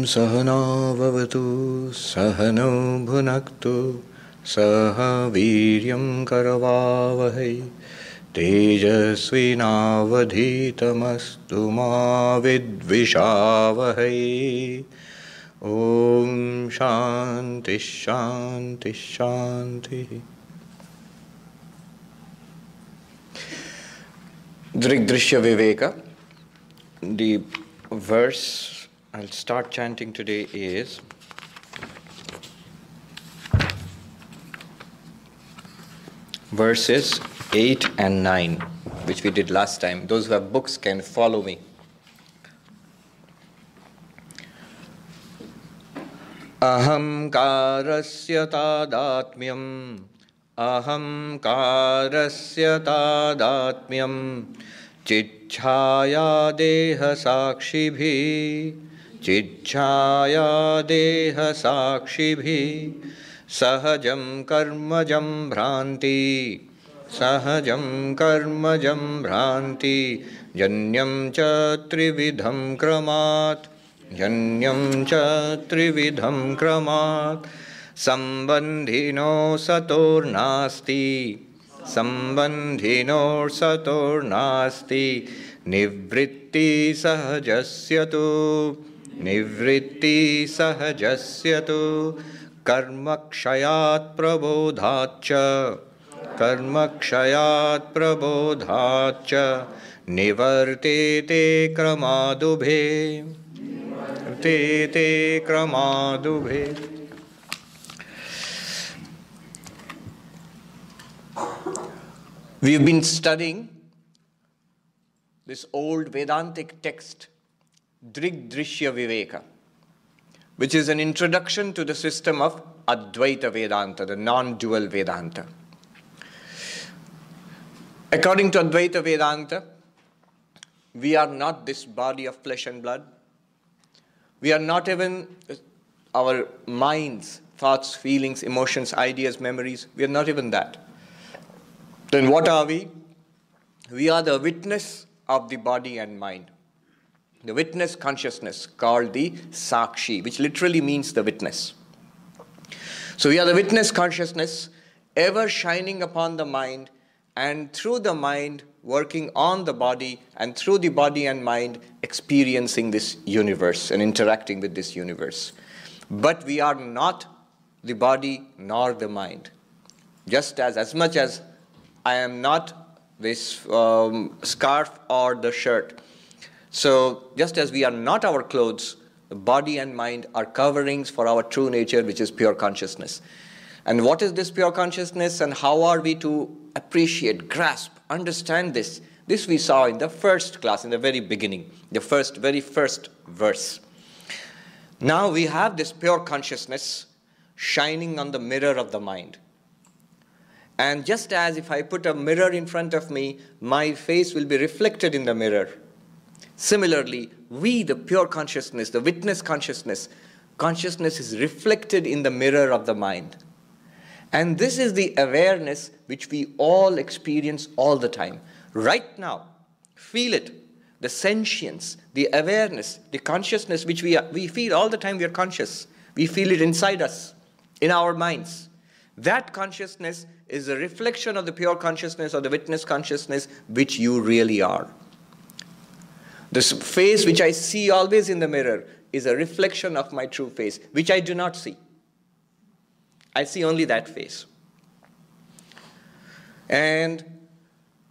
Sahana Bhavatu Sahano Bhunaktu Saha Viryam Karavavahai Tejasvinavadhitamastu ma vidvishavahai. Om Shanti Shanti Shanti. Drik Drrishya Viveka. The verse I'll start chanting today is verses 8 and 9, which we did last time. Those who have books can follow me. Aham karasya tadatmyam, aham karasya tadatmyam, chichhaya deha sakshibhi, chichhaya deha sakshibhi, sahajam karmajam bhranti, sahajam karmajam bhranti, janyam cha trividham kramat, janyam cha trividham kramat, sambandhino sator nasti, sambandhino sator nasti, nivritti sahajasyatu, nivritti sahajasyatu, karmakshayat prabodhacha, karmakshayat prabodhacha, nivartete kramadubhe, tete kramadubhe. We've been studying this old Vedantic text, Drik Drrishya Viveka, which is an introduction to the system of Advaita Vedanta, the non-dual Vedanta. According to Advaita Vedanta, we are not this body of flesh and blood. We are not even our minds, thoughts, feelings, emotions, ideas, memories. We are not even that. Then what are we? We are the witness of the body and mind. The witness consciousness called the Sakshi, which literally means the witness. So we are the witness consciousness ever shining upon the mind, and through the mind working on the body, and through the body and mind experiencing this universe and interacting with this universe. But we are not the body nor the mind. Just as much as I am not this scarf or the shirt. So just as we are not our clothes, the body and mind are coverings for our true nature, which is pure consciousness. And what is this pure consciousness, and how are we to appreciate, grasp, understand this? This we saw in the first class, in the very beginning, the very first verse. Now we have this pure consciousness shining on the mirror of the mind. And just as if I put a mirror in front of me, my face will be reflected in the mirror. Similarly, we, the pure consciousness, the witness consciousness is reflected in the mirror of the mind. And this is the awareness which we all experience all the time. Right now, feel it. The sentience, the awareness, the consciousness which we feel all the time. We are conscious. We feel it inside us, in our minds. That consciousness is a reflection of the pure consciousness or the witness consciousness which you really are. This face which I see always in the mirror is a reflection of my true face, which I do not see. I see only that face. And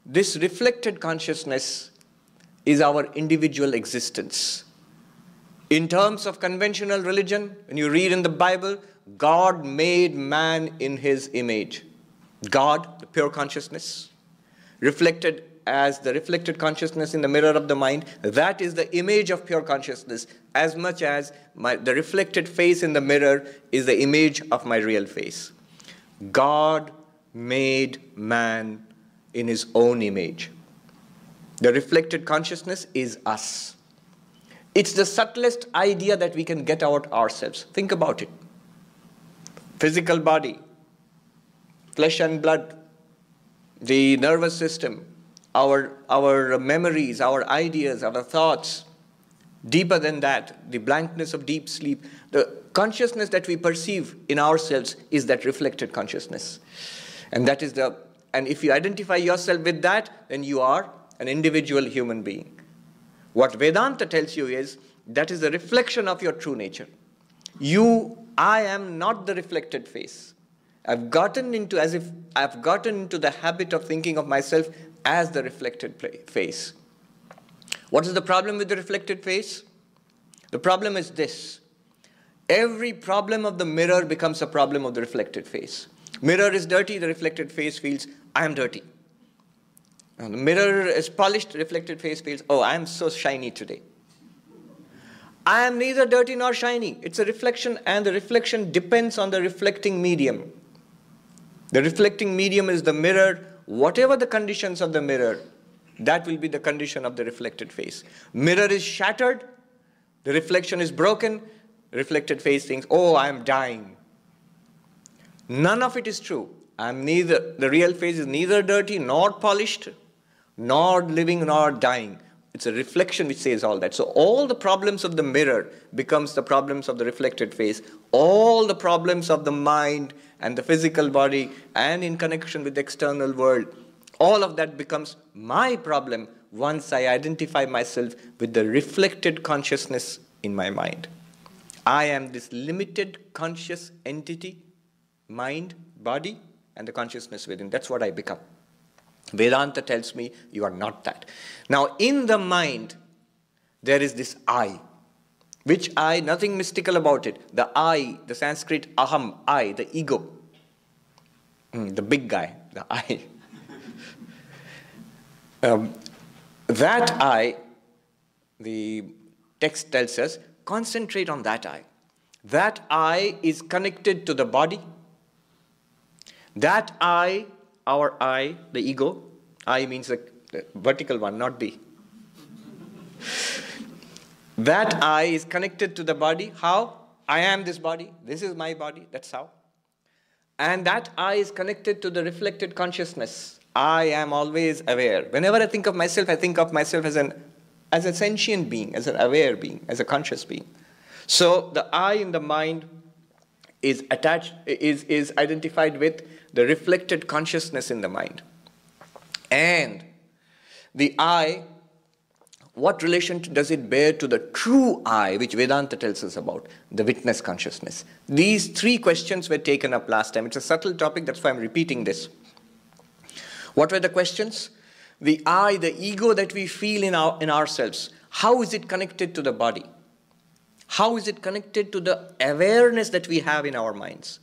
this reflected consciousness is our individual existence. In terms of conventional religion, when you read in the Bible, God made man in his image. God, the pure consciousness, reflected as the reflected consciousness in the mirror of the mind, that is the image of pure consciousness, as much as the reflected face in the mirror is the image of my real face. God made man in his own image. The reflected consciousness is us. It's the subtlest idea that we can get out ourselves. Think about it. Physical body, flesh and blood, the nervous system, our memories, our ideas, our thoughts, Deeper than that, the blankness of deep sleep, the consciousness that we perceive in ourselves is that reflected consciousness. And that is and if you identify yourself with that, then you are an individual human being. What Vedanta tells you is, that is the reflection of your true nature. I am not the reflected face. I've gotten into the habit of thinking of myself as the reflected face. What is the problem with the reflected face? The problem is this. Every problem of the mirror becomes a problem of the reflected face. Mirror is dirty, the reflected face feels, I am dirty. And the mirror is polished, reflected face feels, oh, I am so shiny today. I am neither dirty nor shiny. It's a reflection, and the reflection depends on the reflecting medium. The reflecting medium is the mirror. Whatever the conditions of the mirror, that will be the condition of the reflected face. Mirror is shattered, the reflection is broken, the reflected face thinks, oh, I am dying. None of it is true. The real face is neither dirty nor polished, nor living nor dying. It's a reflection which says all that. So all the problems of the mirror becomes the problems of the reflected face. All the problems of the mind and the physical body and in connection with the external world, all of that becomes my problem once I identify myself with the reflected consciousness in my mind. I am this limited conscious entity, mind, body, and the consciousness within. That's what I become. Vedanta tells me you are not that. Now, in the mind, there is this I. Which I? Nothing mystical about it. The I, the Sanskrit aham, I, the ego. The big guy, the I. That I, the text tells us, concentrate on that I. That I is connected to the body. That I, our I, the ego, I means the vertical one, not the. That I is connected to the body. How? I am this body. This is my body. That's how. And that I is connected to the reflected consciousness. I am always aware. Whenever I think of myself as a sentient being, as an aware being, as a conscious being. So the I in the mind is identified with the reflected consciousness in the mind. And the I, what relation does it bear to the true I, which Vedanta tells us about, the witness consciousness? These three questions were taken up last time. It's a subtle topic, that's why I'm repeating this. What were the questions? The I, the ego that we feel in ourselves, how is it connected to the body? How is it connected to the awareness that we have in our minds?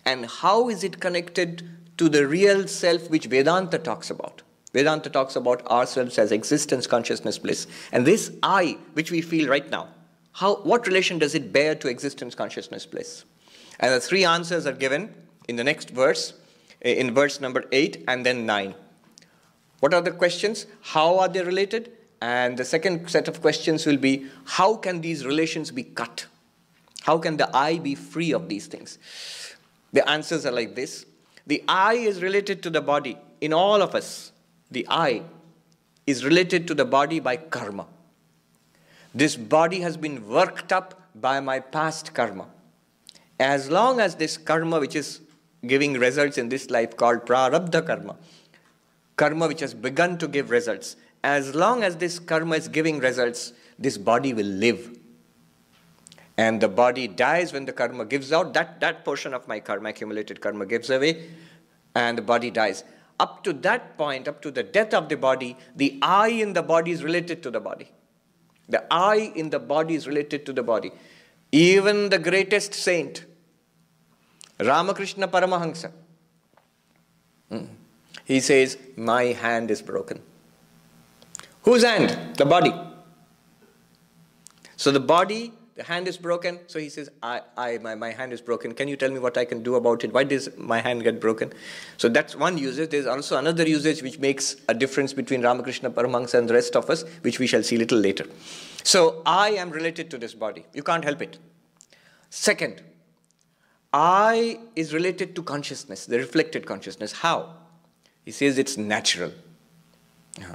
And how is it connected to the real self which Vedanta talks about? Vedanta talks about ourselves as existence, consciousness, bliss. And this I, which we feel right now, what relation does it bear to existence, consciousness, bliss? And the three answers are given in the next verse, in verse number 8 and then 9. What are the questions? How are they related? And the second set of questions will be, how can these relations be cut? How can the I be free of these things? The answers are like this. The I is related to the body. In all of us, the I is related to the body by karma. This body has been worked up by my past karma. As long as this karma, which is giving results in this life, called prarabdha karma, karma which has begun to give results, as long as this karma is giving results, this body will live. And the body dies when the karma gives out. That portion of my karma, accumulated karma, gives away, and the body dies. Up to that point, up to the death of the body, the I in the body is related to the body. The I in the body is related to the body. Even the greatest saint, Ramakrishna Paramahansa, he says, my hand is broken. Whose hand? The body. So the body, the hand is broken. So he says, my hand is broken. Can you tell me what I can do about it? Why does my hand get broken? So that's one usage. There's also another usage which makes a difference between Ramakrishna Paramahansa and the rest of us, which we shall see a little later. So I am related to this body. You can't help it. Second, I is related to consciousness, the reflected consciousness. How? He says it's natural.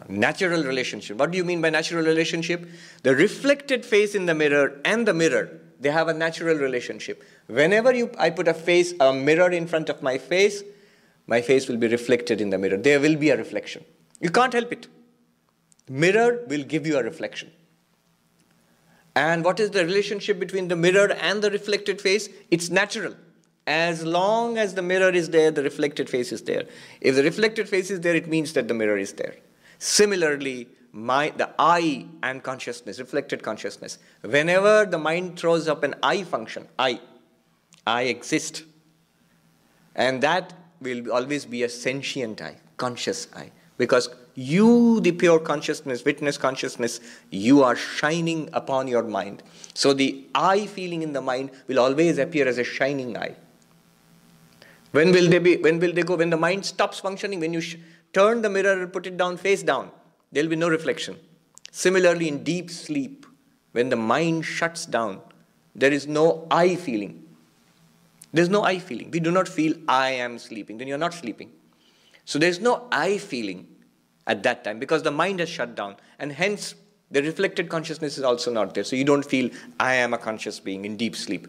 Natural relationship. What do you mean by natural relationship? The reflected face in the mirror and the mirror, they have a natural relationship. Whenever I put a mirror in front of my face will be reflected in the mirror. There will be a reflection. You can't help it. Mirror will give you a reflection. And what is the relationship between the mirror and the reflected face? It's natural. As long as the mirror is there, the reflected face is there. If the reflected face is there, it means that the mirror is there. Similarly, the I and consciousness, reflected consciousness. Whenever the mind throws up an I function, I exist. And that will always be a sentient I, conscious I. Because you, the pure consciousness, witness consciousness, you are shining upon your mind. So the I feeling in the mind will always appear as a shining eye. When will they go? When the mind stops functioning, when you turn the mirror and put it down, face down, there will be no reflection. Similarly, in deep sleep, when the mind shuts down, there is no I feeling. There is no I feeling. We do not feel I am sleeping. Then you are not sleeping. So there is no I feeling at that time because the mind has shut down, and hence the reflected consciousness is also not there. So you don't feel I am a conscious being in deep sleep.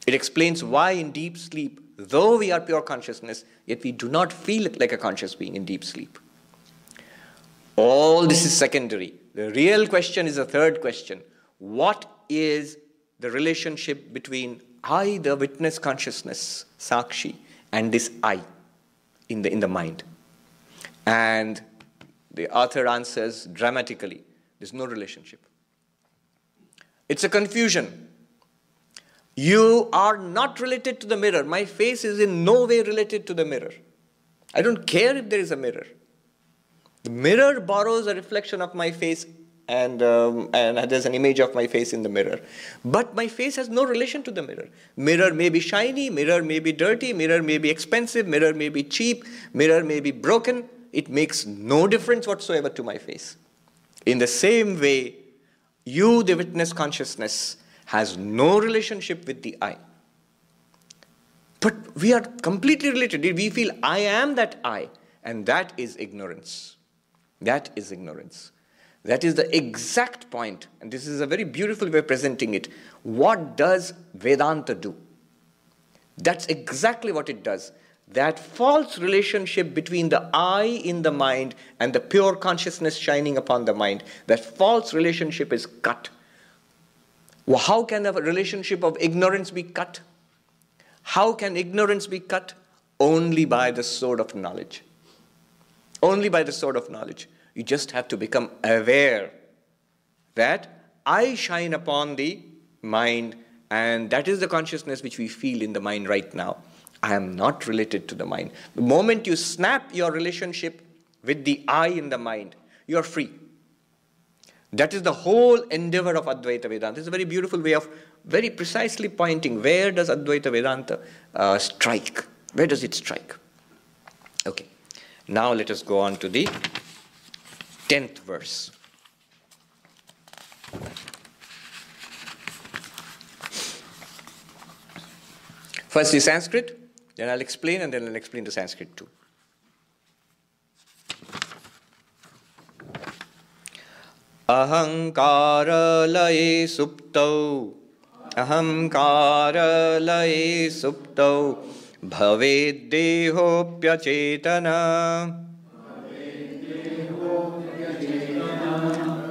It explains why in deep sleep, though we are pure consciousness, yet we do not feel like a conscious being in deep sleep. All this is secondary. The real question is the third question. What is the relationship between I, the witness consciousness, Sakshi, and this I in the mind? And the author answers dramatically, there's no relationship. It's a confusion. You are not related to the mirror. My face is in no way related to the mirror. I don't care if there is a mirror. The mirror borrows a reflection of my face, and there's an image of my face in the mirror. But my face has no relation to the mirror. Mirror may be shiny, mirror may be dirty, mirror may be expensive, mirror may be cheap, mirror may be broken. It makes no difference whatsoever to my face. In the same way, you, the witness consciousness, has no relationship with the I. But we are completely related. We feel I am that I, and that is ignorance. That is ignorance. That is the exact point, and this is a very beautiful way of presenting it. What does Vedanta do? That's exactly what it does. That false relationship between the I in the mind and the pure consciousness shining upon the mind, that false relationship is cut. Well, how can a relationship of ignorance be cut? How can ignorance be cut? Only by the sword of knowledge. Only by the sword of knowledge. You just have to become aware that I shine upon the mind, and that is the consciousness which we feel in the mind right now. I am not related to the mind. The moment you snap your relationship with the I in the mind, you are free. That is the whole endeavor of Advaita Vedanta. It's a very beautiful way of very precisely pointing where does Advaita Vedanta strike. Where does it strike? Okay. Now let us go on to the 10th verse. First the Sanskrit, then I'll explain, and then I'll explain the Sanskrit too. Ahankara laye suptau, ahankara laye suptau, bhaved dehopya cetana,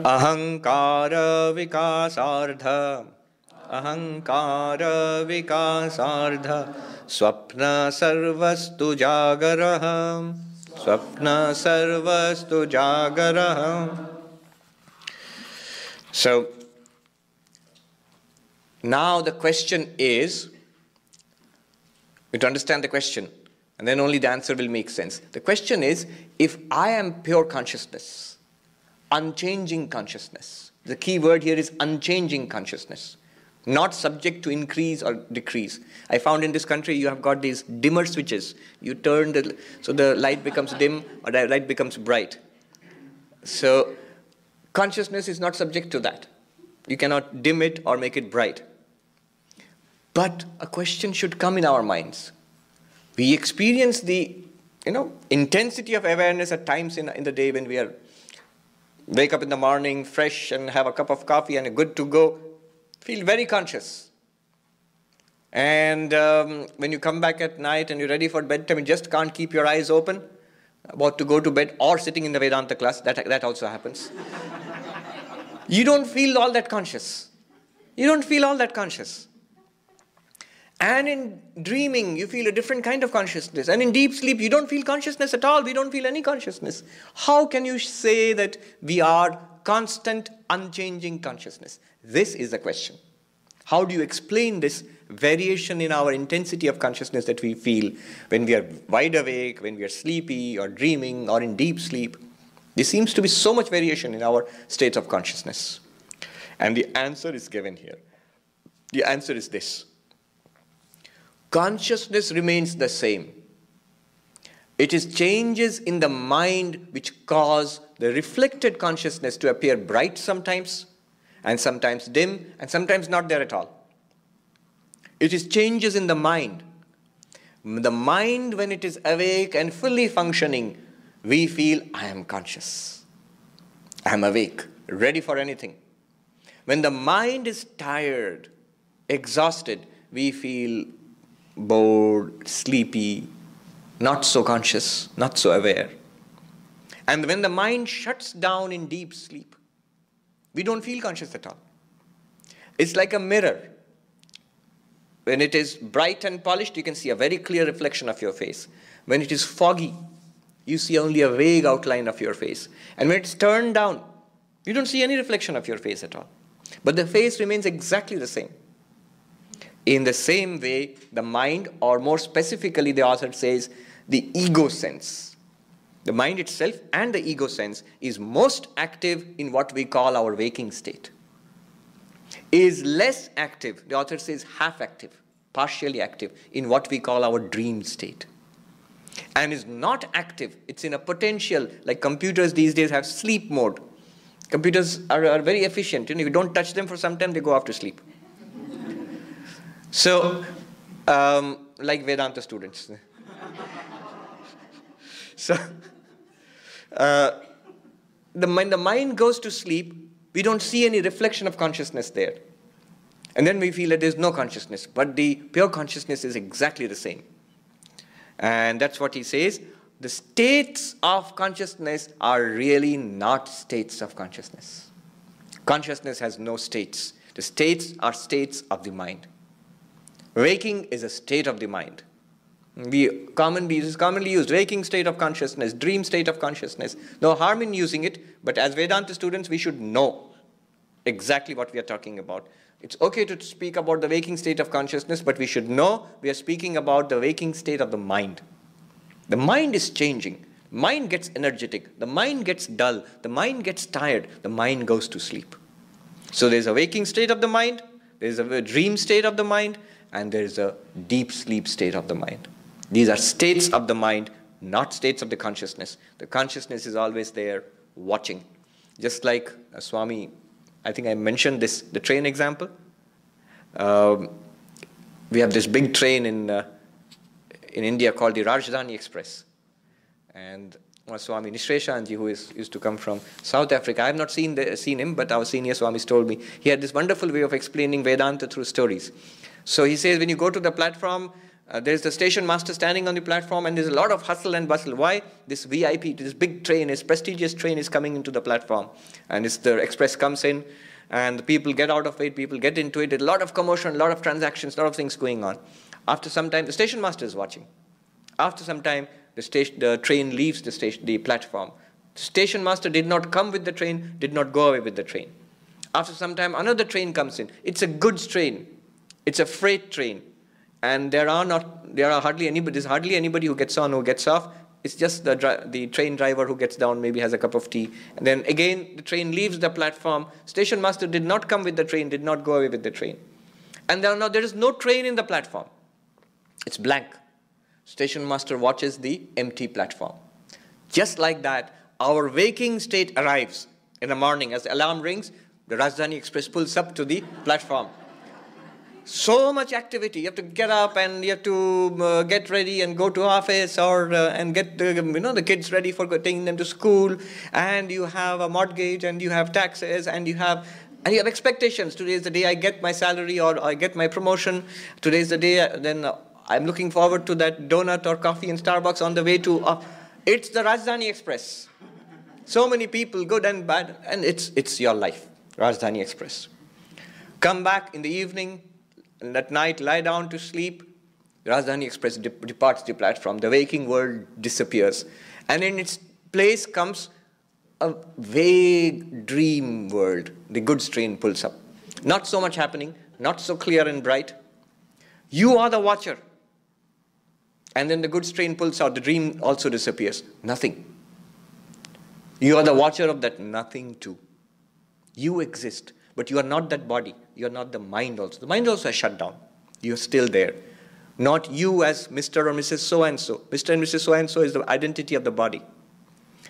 ahankara vikasardha, ahankara vikasardha, swapna sarvastu jagaraha, swapna sarvastu jagaraha. So, now the question is, you have to understand the question, and then only the answer will make sense. The question is, if I am pure consciousness, unchanging consciousness, the key word here is unchanging consciousness, not subject to increase or decrease. I found in this country you have got these dimmer switches. You turn so the light becomes dim or the light becomes bright. So, consciousness is not subject to that. You cannot dim it or make it bright. But a question should come in our minds. We experience the intensity of awareness at times in the day when we are wake up in the morning fresh and have a cup of coffee and good to go, feel very conscious. And when you come back at night and you're ready for bedtime, you just can't keep your eyes open, about to go to bed, or sitting in the Vedanta class, that also happens. You don't feel all that conscious. You don't feel all that conscious. And in dreaming, you feel a different kind of consciousness. And in deep sleep, you don't feel consciousness at all. We don't feel any consciousness. How can you say that we are constant, unchanging consciousness? This is the question. How do you explain this variation in our intensity of consciousness that we feel when we are wide awake, when we are sleepy or dreaming or in deep sleep? There seems to be so much variation in our states of consciousness. And the answer is given here. The answer is this. Consciousness remains the same. It is changes in the mind which cause the reflected consciousness to appear bright sometimes, and sometimes dim, and sometimes not there at all. It is changes in the mind. The mind, when it is awake and fully functioning, we feel, I am conscious. I am awake, ready for anything. When the mind is tired, exhausted, we feel bored, sleepy, not so conscious, not so aware. And when the mind shuts down in deep sleep, we don't feel conscious at all. It's like a mirror. When it is bright and polished, you can see a very clear reflection of your face. When it is foggy, you see only a vague outline of your face. And when it's turned down, you don't see any reflection of your face at all. But the face remains exactly the same. In the same way, the mind, or more specifically, the author says, the ego sense. The mind itself and the ego sense is most active in what we call our waking state. Is less active, the author says half active, partially active, in what we call our dream state. And is not active, it's in a potential, like computers these days have sleep mode. Computers are very efficient. If you don't touch them for some time, they go off to sleep. So, like Vedanta students. So, when the mind goes to sleep, we don't see any reflection of consciousness there. And then we feel that there's no consciousness. But the pure consciousness is exactly the same. And that's what he says. The states of consciousness are really not states of consciousness. Consciousness has no states. The states are states of the mind. Waking is a state of the mind. It is commonly used, waking state of consciousness, dream state of consciousness. No harm in using it, but as Vedanta students, we should know exactly what we are talking about. It's okay to speak about the waking state of consciousness, but we should know we are speaking about the waking state of the mind. The mind is changing. Mind gets energetic. The mind gets dull. The mind gets tired. The mind goes to sleep. So there's a waking state of the mind, there's a dream state of the mind, and there's a deep sleep state of the mind. These are states of the mind, not states of the consciousness. The consciousness is always there, watching. Just like Swami, I think I mentioned this, the train example. We have this big train in India called the Rajdhani Express. And Swami Nishreshanji, who used to come from South Africa, I have not seen him, but our senior Swamis told me, he had this wonderful way of explaining Vedanta through stories. So he says, when you go to the platform, there's the station master standing on the platform, and there's a lot of hustle and bustle. Why? This VIP, this big train, this prestigious train is coming into the platform. And the express comes in, and the people get out of it, people get into it. There's a lot of commotion, a lot of transactions, a lot of things going on. After some time, the station master is watching. After some time, the train leaves the platform. The station master did not come with the train, did not go away with the train. After some time, another train comes in. It's a goods train. It's a freight train. And there's hardly anybody who gets on, who gets off. It's just the train driver who gets down, maybe has a cup of tea. And then again, the train leaves the platform. Station master did not come with the train, did not go away with the train. And there is no train in the platform. It's blank. Station master watches the empty platform. Just like that, our waking state arrives in the morning. As the alarm rings, the Rajdhani Express pulls up to the platform. So much activity. You have to get up and you have to get ready and go to office, or and get the kids ready for taking them to school. And you have a mortgage, and you have taxes, and you have expectations. Today is the day I get my salary or I get my promotion. Today is the day. Then I'm looking forward to that donut or coffee in Starbucks on the way to. It's the Rajdhani Express. So many people, good and bad, and it's your life. Rajdhani Express. Come back in the evening. And at night, lie down to sleep. Rajdhani Express departs the platform. The waking world disappears. And in its place comes a vague dream world. The goods train pulls up. Not so much happening, not so clear and bright. You are the watcher. And then the goods train pulls out. The dream also disappears. Nothing. You are the watcher of that nothing too. You exist. But you are not that body. You are not the mind also. The mind also has shut down. You are still there. Not you as Mr. or Mrs. So-and-so. Mr. and Mrs. So-and-so is the identity of the body.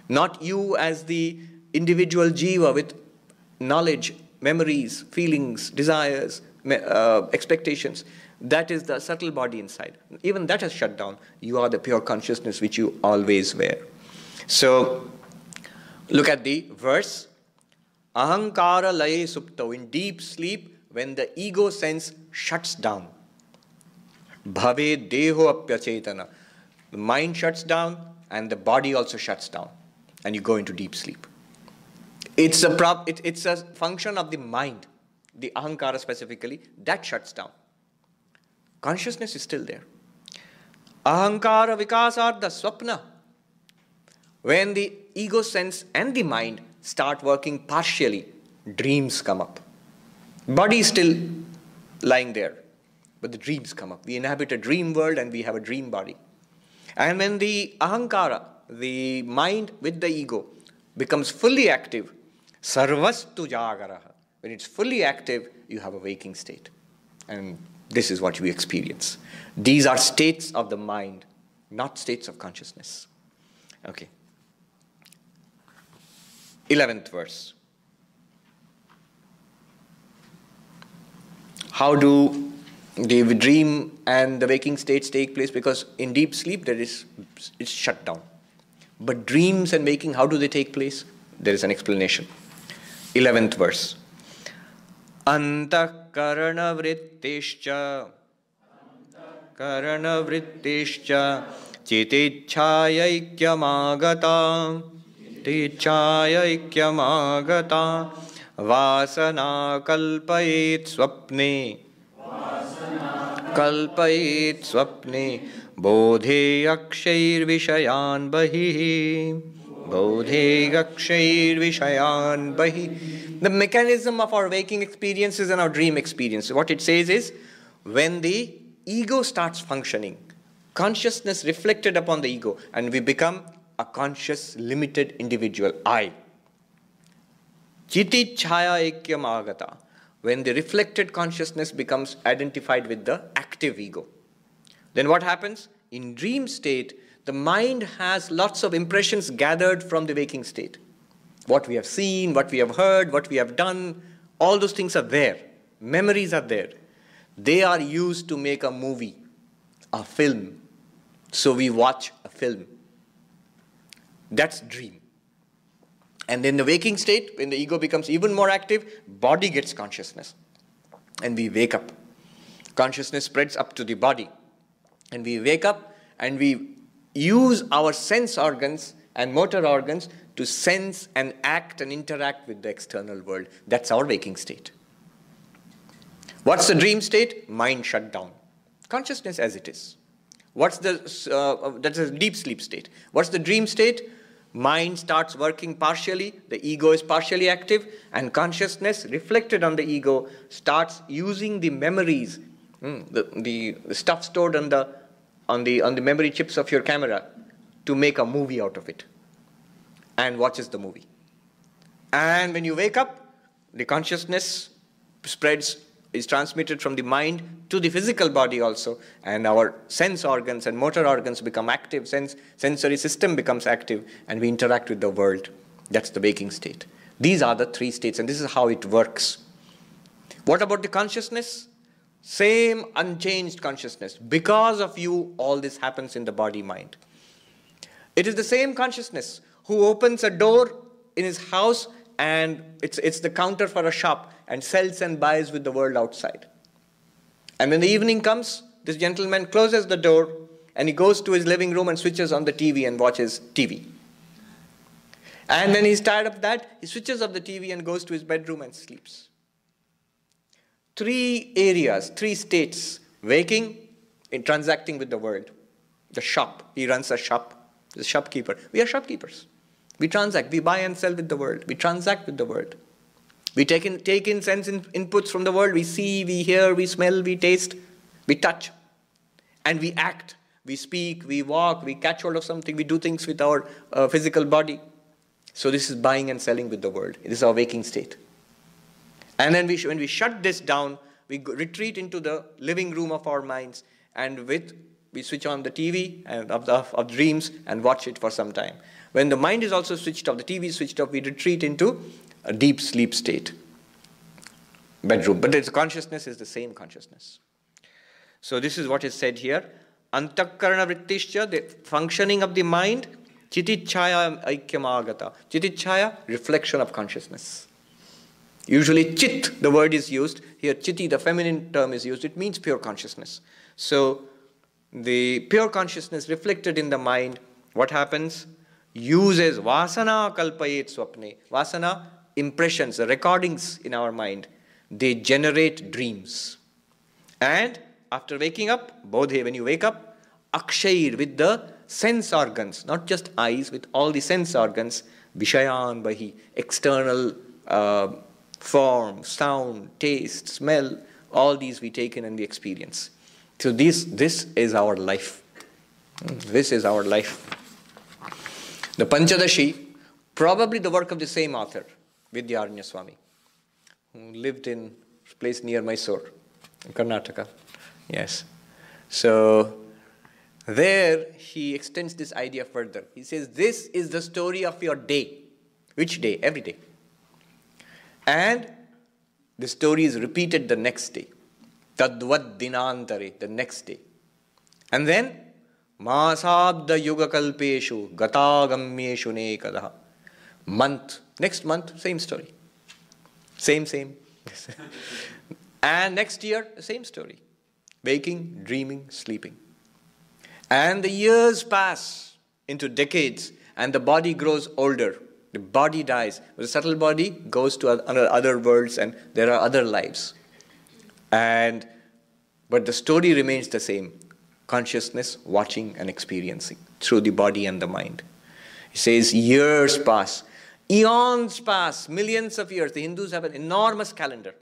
Not you as the individual jiva with knowledge, memories, feelings, desires, expectations. That is the subtle body inside. Even that has shut down. You are the pure consciousness which you always were. So, look at the verse. Ahankara laye supto. In deep sleep, when the ego sense shuts down. Bhave deho apyachetana. The mind shuts down and the body also shuts down. And you go into deep sleep. It's a function of the mind. The ahankara specifically, that shuts down. Consciousness is still there. Ahankara vikasartha swapna. When the ego sense and the mind start working partially, dreams come up. Body is still lying there, but the dreams come up. We inhabit a dream world and we have a dream body. And when the ahankara, the mind with the ego, becomes fully active, sarvastu jagaraha. When it's fully active, you have a waking state. And this is what we experience. These are states of the mind, not states of consciousness. Okay. 11th verse. How do the dream and the waking states take place? Because in deep sleep, it's shut down. But dreams and waking, how do they take place? There is an explanation. 11th verse. Antah karana vrittishcha chitechchayaikyamagata Tichayaikyamagata Vasana kalpayet swapne Bodhe akshayir vishayan bahi The mechanism of our waking experiences and our dream experience. What it says is, when the ego starts functioning, consciousness reflected upon the ego, and we become a conscious, limited individual, I. Chiti chaya ekyam agata. When the reflected consciousness becomes identified with the active ego. Then what happens? In dream state, the mind has lots of impressions gathered from the waking state. What we have seen, what we have heard, what we have done, all those things are there. Memories are there. They are used to make a movie, a film. So we watch a film. That's dream. And in the waking state, when the ego becomes even more active, body gets consciousness. And we wake up. Consciousness spreads up to the body. And we wake up and we use our sense organs and motor organs to sense and act and interact with the external world. That's our waking state. What's the dream state? Mind shut down. Consciousness as it is. That's a deep sleep state. What's the dream state? Mind starts working partially, the ego is partially active, and consciousness reflected on the ego starts using the memories, the stuff stored on the memory chips of your camera to make a movie out of it, and watches the movie. And when you wake up, the consciousness is transmitted from the mind to the physical body also, and our sense organs and motor organs become active, sensory system becomes active, and we interact with the world. That's the waking state. These are the three states, and this is how it works. What about the consciousness? Same unchanged consciousness. Because of you, all this happens in the body-mind. It is the same consciousness who opens a door in his house and it's the counter for a shop and sells and buys with the world outside. And when the evening comes, this gentleman closes the door and he goes to his living room and switches on the TV and watches TV. And when he's tired of that, he switches off the TV and goes to his bedroom and sleeps. 3 areas, 3 states: waking, in transacting with the world. The shop, he runs a shop, the shopkeeper. We are shopkeepers. We transact, we buy and sell with the world. We transact with the world. We take in sense inputs from the world. We see, we hear, we smell, we taste, we touch. And we act, we speak, we walk, we catch hold of something, we do things with our physical body. So this is buying and selling with the world. It is our waking state. And then when we shut this down, we retreat into the living room of our minds, and we switch on the TV and of dreams and watch it for some time. When the mind is also switched off, the TV is switched off, we retreat into a deep sleep state. Bedroom. But its consciousness is the same consciousness. So this is what is said here. Antakarana vrittischa, the functioning of the mind. Chitichaya aikyamagata. Chitichaya, reflection of consciousness. Usually chit, the word is used. Here chiti, the feminine term, is used. It means pure consciousness. So the pure consciousness reflected in the mind, what happens? Uses vasana kalpayet swapne. Vasana, impressions, the recordings in our mind. They generate dreams. And after waking up, bodhe, when you wake up, akshair, with the sense organs, not just eyes, with all the sense organs, vishayan bahi, external form, sound, taste, smell, all these we take in and we experience. So this is our life. This is our life. The Panchadashi, probably the work of the same author, Vidyaranya Swami, who lived in a place near Mysore, in Karnataka. Yes. So there he extends this idea further. He says, this is the story of your day. Which day? Every day. And the story is repeated the next day. Tadvad dinantare, the next day. And then, masabda yuga kalpeshu gatagamyeshu nekadaha. Month, next month, same story. Same. And next year, same story. Waking, dreaming, sleeping. And the years pass into decades and the body grows older. The body dies. The subtle body goes to other worlds and there are other lives. But the story remains the same. Consciousness, watching and experiencing through the body and the mind. He says years pass. Eons pass, millions of years. The Hindus have an enormous calendar.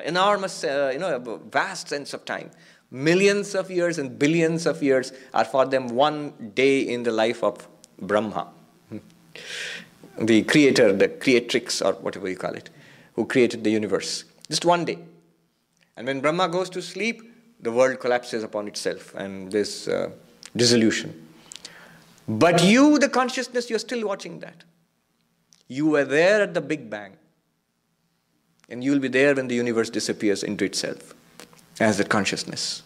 Enormous, vast sense of time. Millions of years and billions of years are for them one day in the life of Brahma. The creator, the creatrix, or whatever you call it, who created the universe. Just one day. And when Brahma goes to sleep, the world collapses upon itself and this dissolution. But you, the consciousness, you're still watching that. You were there at the Big Bang. And you'll be there when the universe disappears into itself as the consciousness.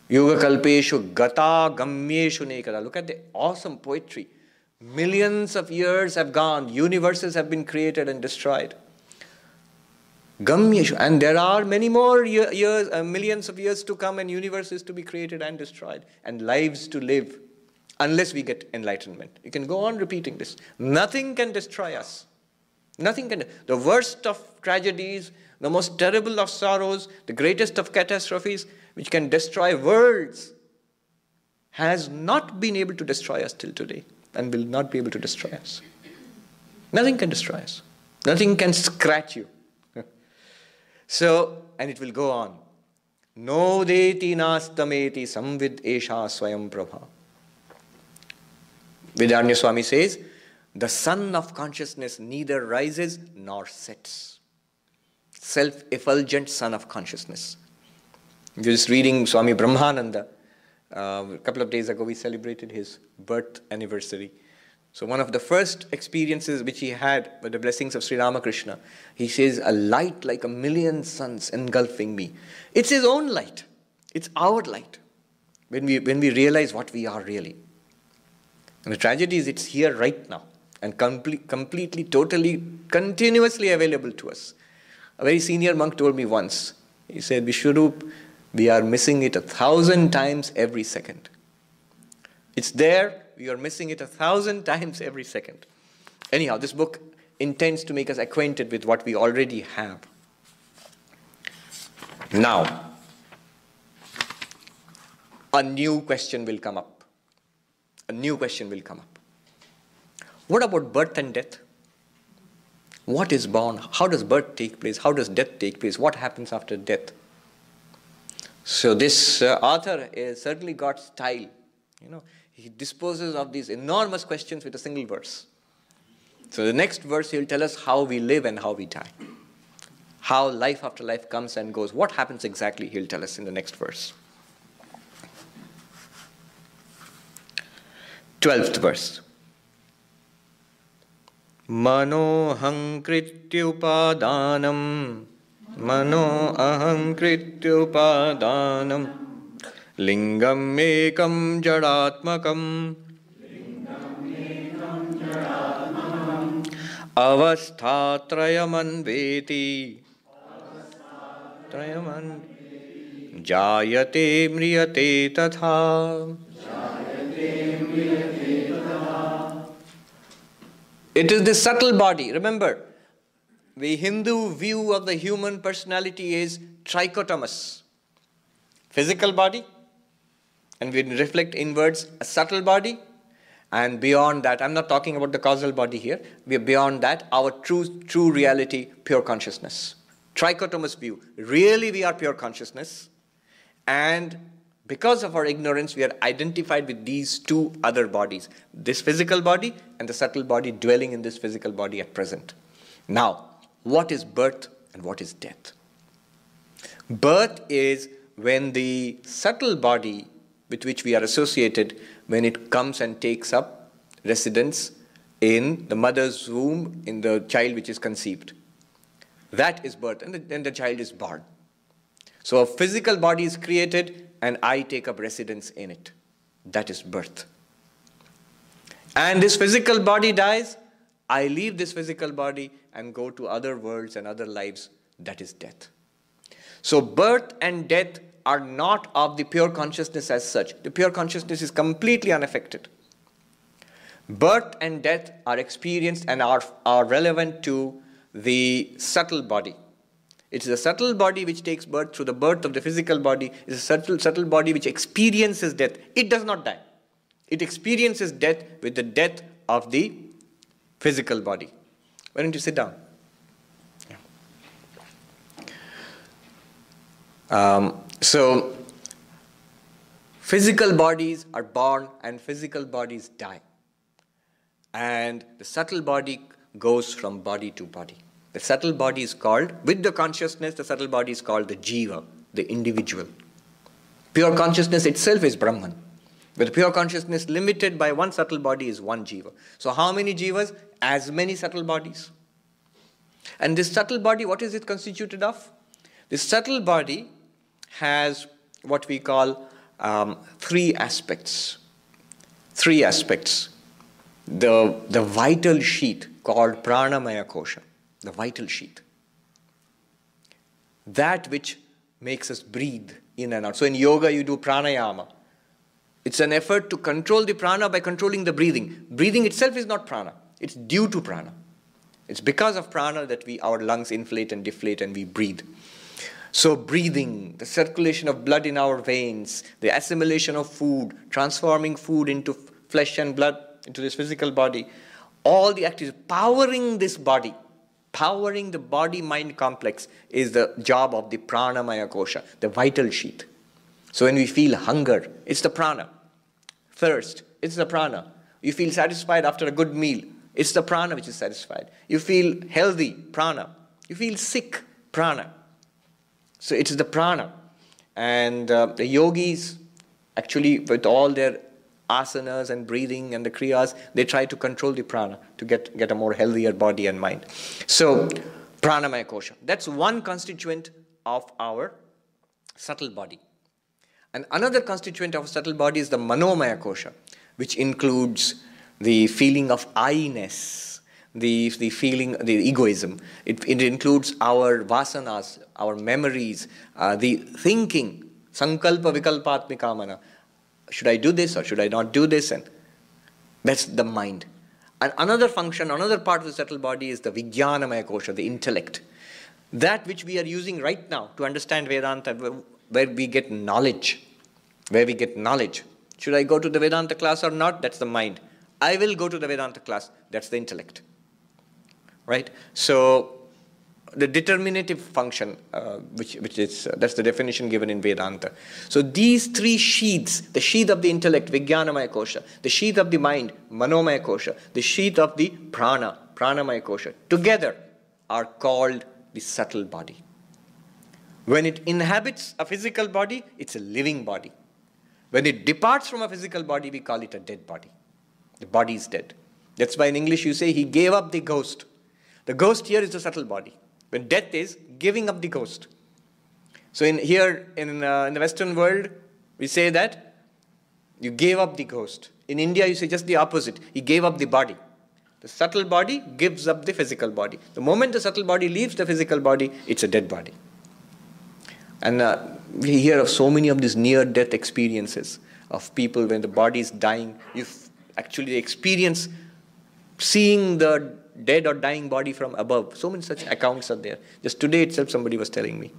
Yoga kalpeshu gata gamyeshu nekada. Look at the awesome poetry. Millions of years have gone. Universes have been created and destroyed. Gamyeshu. And there are many more years, millions of years to come and universes to be created and destroyed. And lives to live. Unless we get enlightenment. You can go on repeating this. Nothing can destroy us. Nothing can. The worst of tragedies, the most terrible of sorrows, the greatest of catastrophes, which can destroy worlds, has not been able to destroy us till today and will not be able to destroy us. Nothing can destroy us. Nothing can scratch you. So, and it will go on. No deti nastameti samvid esha swayam prabha. Vidyaranya Swami says, the sun of consciousness neither rises nor sets. Self-effulgent sun of consciousness. Just reading Swami Brahmananda, a couple of days ago we celebrated his birth anniversary. So one of the first experiences which he had with the blessings of Sri Ramakrishna, he says, a light like a million suns engulfing me. It's his own light. It's our light. When we realize what we are really. And the tragedy is it's here right now and completely, totally, continuously available to us. A very senior monk told me once, he said, Vishwarup, we are missing it 1,000 times every second. It's there, we are missing it 1,000 times every second. Anyhow, this book intends to make us acquainted with what we already have. Now, a new question will come up. A new question will come up. What about birth and death? What is born? How does birth take place? How does death take place? What happens after death? So this author has certainly got style. He disposes of these enormous questions with a single verse. So the next verse, he'll tell us how we live and how we die. How life after life comes and goes. What happens exactly, he'll tell us in the next verse. 12th verse. Mano ahankrityupadanam, mano ahankrityupadanam, lingam ekam jadatmakam, avasthatrayam anveti, jayate mriyate tatha. It is the subtle body. Remember, the Hindu view of the human personality is trichotomous. Physical body, and we reflect inwards, a subtle body, and beyond that, I'm not talking about the causal body here, we are beyond that, our true reality, pure consciousness. Trichotomous view. Really we are pure consciousness, and because of our ignorance, we are identified with these two other bodies, this physical body and the subtle body dwelling in this physical body at present. Now, what is birth and what is death? Birth is when the subtle body with which we are associated, when it comes and takes up residence in the mother's womb, in the child which is conceived. That is birth, and then the child is born. So a physical body is created, and I take up residence in it. That is birth. And this physical body dies, I leave this physical body and go to other worlds and other lives. That is death. So birth and death are not of the pure consciousness as such. The pure consciousness is completely unaffected. Birth and death are experienced and are relevant to the subtle body. It is the subtle body which takes birth through the birth of the physical body. It is a subtle body which experiences death. It does not die. It experiences death with the death of the physical body. Why don't you sit down? So, physical bodies are born and physical bodies die. And the subtle body goes from body to body. The subtle body is called, with the consciousness, the subtle body is called the jiva, the individual. Pure consciousness itself is Brahman. But pure consciousness limited by one subtle body is one jiva. So how many jivas? As many subtle bodies. And this subtle body, what is it constituted of? This subtle body has what we call three aspects. Three aspects. The vital sheath called pranamaya kosha. The vital sheath. That which makes us breathe in and out. So in yoga you do pranayama. It's an effort to control the prana by controlling the breathing. Breathing itself is not prana. It's due to prana. It's because of prana that our lungs inflate and deflate and we breathe. So breathing, the circulation of blood in our veins, the assimilation of food, transforming food into flesh and blood, into this physical body, all the activities, powering this body, powering the body-mind complex is the job of the pranamaya kosha, the vital sheath. So when we feel hunger, it's the prana. Thirst, it's the prana. You feel satisfied after a good meal, it's the prana which is satisfied. You feel healthy, prana. You feel sick, prana. So it is the prana. And the yogis, actually with all their asanas and breathing and the kriyas, they try to control the prana to get a more healthier body and mind. So, pranamaya kosha. That's one constituent of our subtle body. And another constituent of subtle body is the manomaya kosha, which includes the feeling of I-ness, the feeling, the egoism. It includes our vasanas, our memories, the thinking, sankalpa vikalpatmika mana. Should I do this or should I not do this? And that's the mind. And another function, another part of the subtle body is the vijnanamaya kosha, the intellect. That which we are using right now to understand Vedanta, where we get knowledge. Where we get knowledge. Should I go to the Vedanta class or not? That's the mind. I will go to the Vedanta class. That's the intellect. Right? So, the determinative function, which is, that's the definition given in Vedanta. So, these three sheaths, the sheath of the intellect, Vijnanamaya kosha, the sheath of the mind, Manomaya kosha, the sheath of the prana, Pranamaya kosha, together are called the subtle body. When it inhabits a physical body, it's a living body. When it departs from a physical body, we call it a dead body. The body is dead. That's why in English you say, he gave up the ghost. The ghost here is the subtle body. When death is giving up the ghost. So in the Western world, we say that you gave up the ghost. In India, you say just the opposite. He gave up the body. The subtle body gives up the physical body. The moment the subtle body leaves the physical body, it's a dead body. And we hear of so many of these near-death experiences of people when the body is dying. You actually experience seeing the dead or dying body from above. So many such accounts are there. Just today itself somebody was telling me.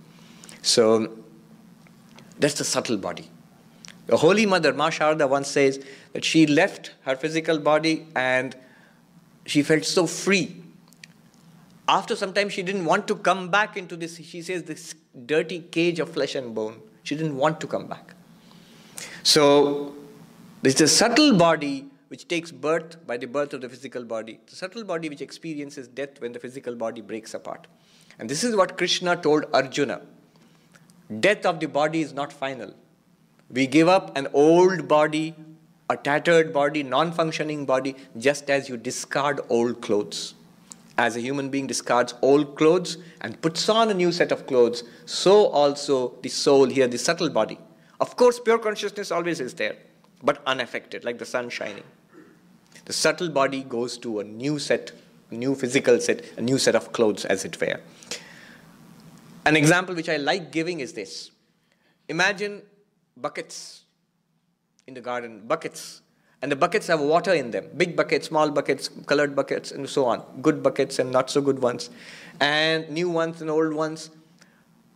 So that's the subtle body. The Holy Mother, Ma Sharda, once says that she left her physical body and she felt so free. After some time, she didn't want to come back into this, she says, this dirty cage of flesh and bone. She didn't want to come back. So, there's a subtle body which takes birth by the birth of the physical body. The subtle body which experiences death when the physical body breaks apart. And this is what Krishna told Arjuna. Death of the body is not final. We give up an old body, a tattered body, non-functioning body, just as you discard old clothes. As a human being discards old clothes and puts on a new set of clothes, so also the soul here, the subtle body. Of course, pure consciousness always is there, but unaffected, like the sun shining. The subtle body goes to a new set, a new physical set, a new set of clothes, as it were. An example which I like giving is this. Imagine buckets in the garden, buckets. And the buckets have water in them. Big buckets, small buckets, colored buckets, and so on. Good buckets and not so good ones. And new ones and old ones.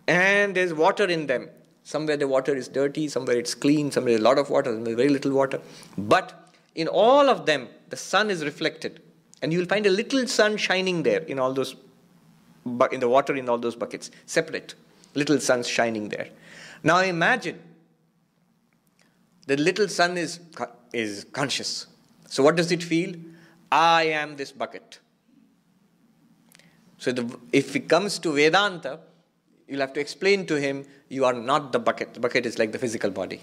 And there's water in them. Somewhere the water is dirty, somewhere it's clean, somewhere there's a lot of water, somewhere very little water. But in all of them, the sun is reflected. And you'll find a little sun shining there in all those, in the water in all those buckets. Separate. Little suns shining there. Now imagine the little sun is conscious. So what does it feel? I am this bucket. So if it comes to Vedanta, you'll have to explain to him, you are not the bucket. The bucket is like the physical body.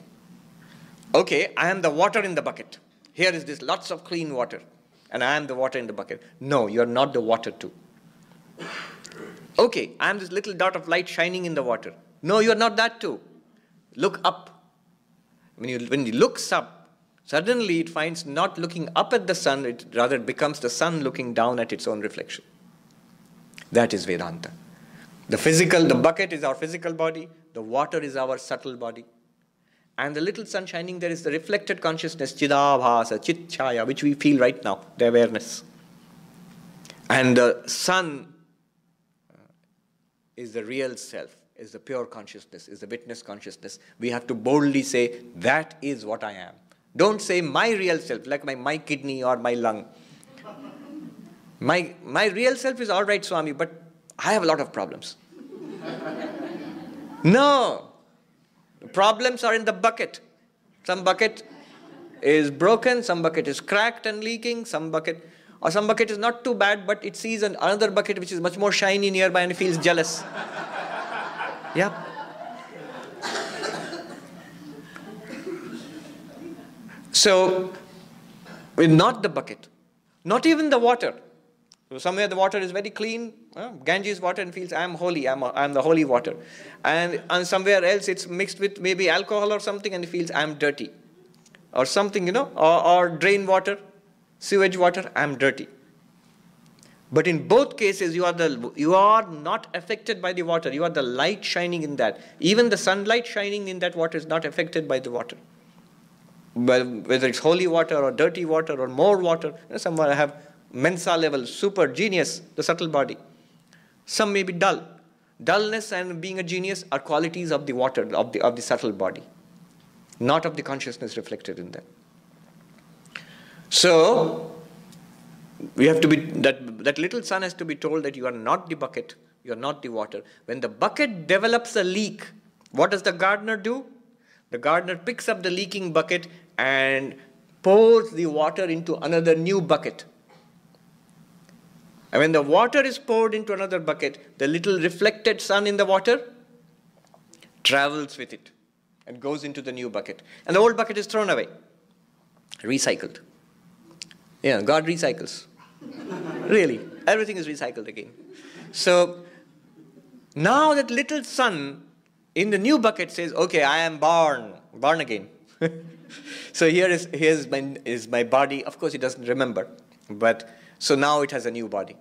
Okay, I am the water in the bucket. Here is this lots of clean water. And I am the water in the bucket. No, you are not the water too. Okay, I am this little dot of light shining in the water. No, you are not that too. Look up. When it looks up, suddenly it finds not looking up at the sun, it rather becomes the sun looking down at its own reflection. That is Vedanta. The bucket is our physical body, the water is our subtle body. And the little sun shining there is the reflected consciousness, Chidabhasa, Chit-chaya, which we feel right now, the awareness. And the sun is the real self, is the pure consciousness, is the witness consciousness. We have to boldly say, that is what I am. Don't say my real self, like my kidney or my lung. My real self is all right, Swami, but I have a lot of problems. No. The problems are in the bucket. Some bucket is broken, some bucket is cracked and leaking, some bucket is not too bad, but it sees another bucket which is much more shiny nearby and it feels jealous. Yeah. So, with not the bucket, not even the water. So somewhere the water is very clean, Ganges water, and feels I am holy, I am the holy water. And somewhere else it's mixed with maybe alcohol or something and it feels I am dirty. Or something, or drain water, sewage water, I am dirty. But in both cases, you are not affected by the water. You are the light shining in that. Even the sunlight shining in that water is not affected by the water. But whether it's holy water or dirty water or more water, some have Mensa level, super genius, the subtle body. Some may be dull. Dullness and being a genius are qualities of the water, of the subtle body, not of the consciousness reflected in them. So, we have to be, that little son has to be told that you are not the bucket, you are not the water. When the bucket develops a leak, what does the gardener do? The gardener picks up the leaking bucket and pours the water into another new bucket. And when the water is poured into another bucket, the little reflected sun in the water travels with it and goes into the new bucket. And the old bucket is thrown away, recycled. Yeah, God recycles. Really, everything is recycled again. So now that little son in the new bucket says, okay, I am born again. So here is my body. Of course, it doesn't remember. But so now it has a new body.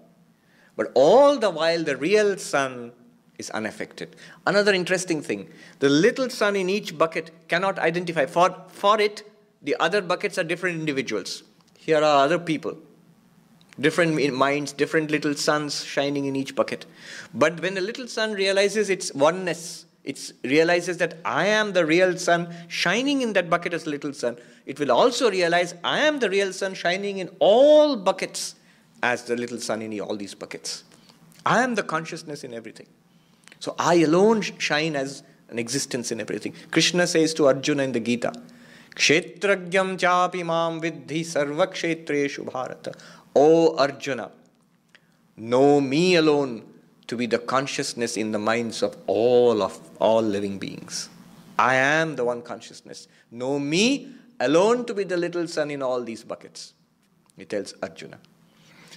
But all the while, the real son is unaffected. Another interesting thing, the little son in each bucket cannot identify. For it, the other buckets are different individuals. Here are other people. Different minds, different little suns shining in each bucket. But when the little sun realizes its oneness, it realizes that I am the real sun shining in that bucket as a little sun, it will also realize I am the real sun shining in all buckets as the little sun in all these buckets. I am the consciousness in everything. So I alone shine as an existence in everything. Krishna says to Arjuna in the Gita, Kshetragyam chapi mam vidhi sarva kshetreshu bharata. O Arjuna, know me alone to be the consciousness in the minds of all living beings. I am the one consciousness. Know me alone to be the little sun in all these buckets. He tells Arjuna.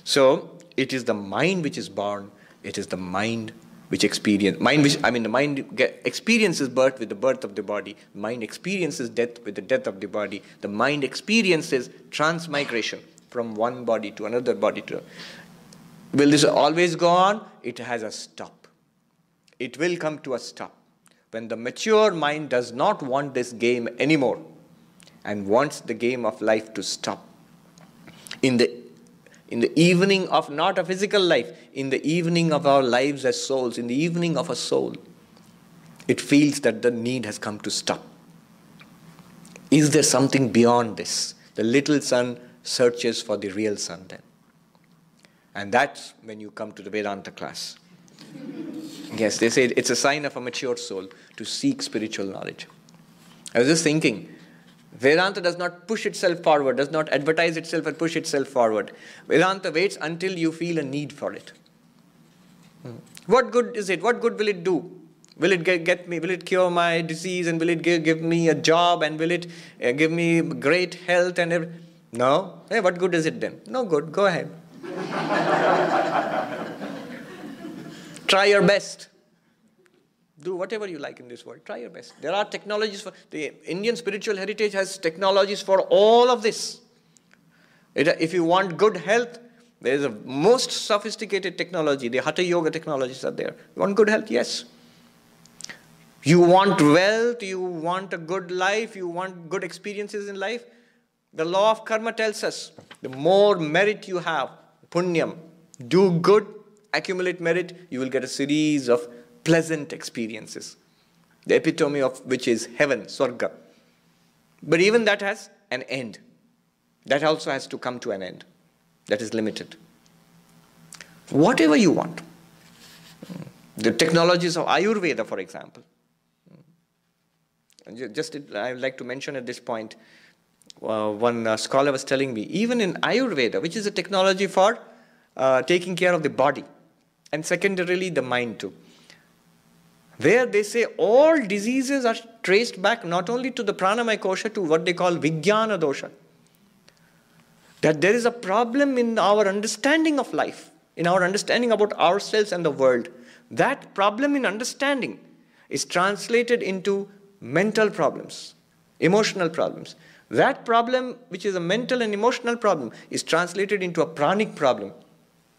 So it is the mind which is born. It is the mind which experiences. The mind experiences birth with the birth of the body. Mind experiences death with the death of the body. The mind experiences transmigration from one body to another body. Will this always go on? It has a stop. It will come to a stop. When the mature mind does not want this game anymore and wants the game of life to stop. In the evening of not a physical life, in the evening of our lives as souls, in the evening of a soul, it feels that the need has come to stop. Is there something beyond this? The little son searches for the real sun then. And that's when you come to the Vedanta class. Yes, they say it's a sign of a mature soul to seek spiritual knowledge. I was just thinking, Vedanta does not push itself forward, does not advertise itself and push itself forward. Vedanta waits until you feel a need for it. What good is it? What good will it do? Will it get me? Will it cure my disease? And will it give me a job? And will it give me great health? And everything? No. Hey, what good is it then? No good. Go ahead. Try your best. Do whatever you like in this world. Try your best. There are technologies for... The Indian spiritual heritage has technologies for all of this. If you want good health, there is a most sophisticated technology. The Hatha Yoga technologies are there. You want good health? Yes. You want wealth, you want a good life, you want good experiences in life. The law of karma tells us, the more merit you have, punyam, do good, accumulate merit, you will get a series of pleasant experiences. The epitome of which is heaven, swarga. But even that has an end. That also has to come to an end. That is limited. Whatever you want. The technologies of Ayurveda, for example. I would like to mention at this point, one scholar was telling me, even in Ayurveda, which is a technology for taking care of the body, and secondarily the mind too. where they say all diseases are traced back not only to the pranamaya kosha, to what they call vijnana dosha. That there is a problem in our understanding of life, in our understanding about ourselves and the world. That problem in understanding is translated into mental problems, emotional problems. That problem, which is a mental and emotional problem, is translated into a pranic problem,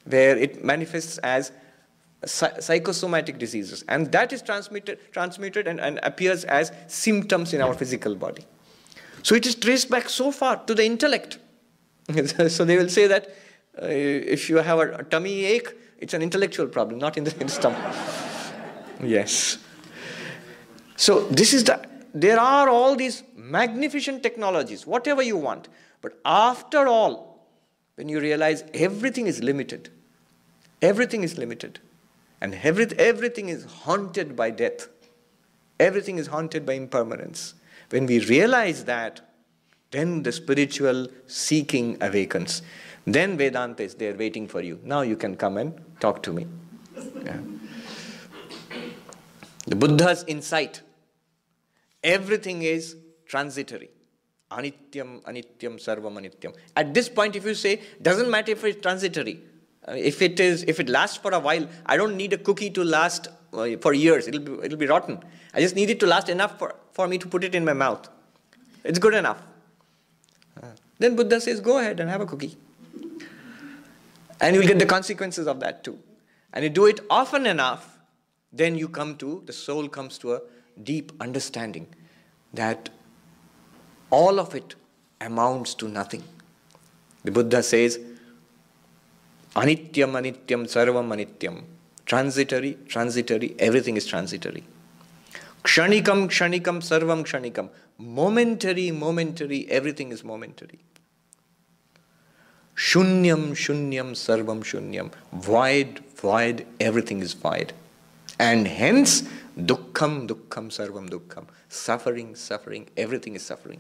where it manifests as psychosomatic diseases. And that is transmitted and appears as symptoms in our physical body. So it is traced back so far to the intellect. So they will say that if you have a tummy ache, it's an intellectual problem, not in the stomach. Yes. So there are all these magnificent technologies, whatever you want. But after all, when you realize everything is limited, everything is limited, and everything is haunted by death, everything is haunted by impermanence. When we realize that, then the spiritual seeking awakens. Then Vedanta is there waiting for you. Now you can come and talk to me. Yeah. The Buddha's insight. Everything is transitory. Anityam, anityam, sarvam anityam. At this point, if you say, doesn't matter if it's transitory. If it lasts for a while, I don't need a cookie to last for years. It'll be rotten. I just need it to last enough for me to put it in my mouth. It's good enough. Then Buddha says, go ahead and have a cookie. And you'll get the consequences of that too. And you do it often enough, then the soul comes to a deep understanding that all of it amounts to nothing. The Buddha says, anityam, anityam, sarvam anityam. Transitory, transitory, everything is transitory. Kshanikam, kshanikam, sarvam kshanikam. Momentary, momentary, everything is momentary. Shunyam, shunyam, sarvam shunyam. Void, void, everything is void. And hence, dukkham, dukkham, sarvam dukkham. Suffering, suffering, everything is suffering.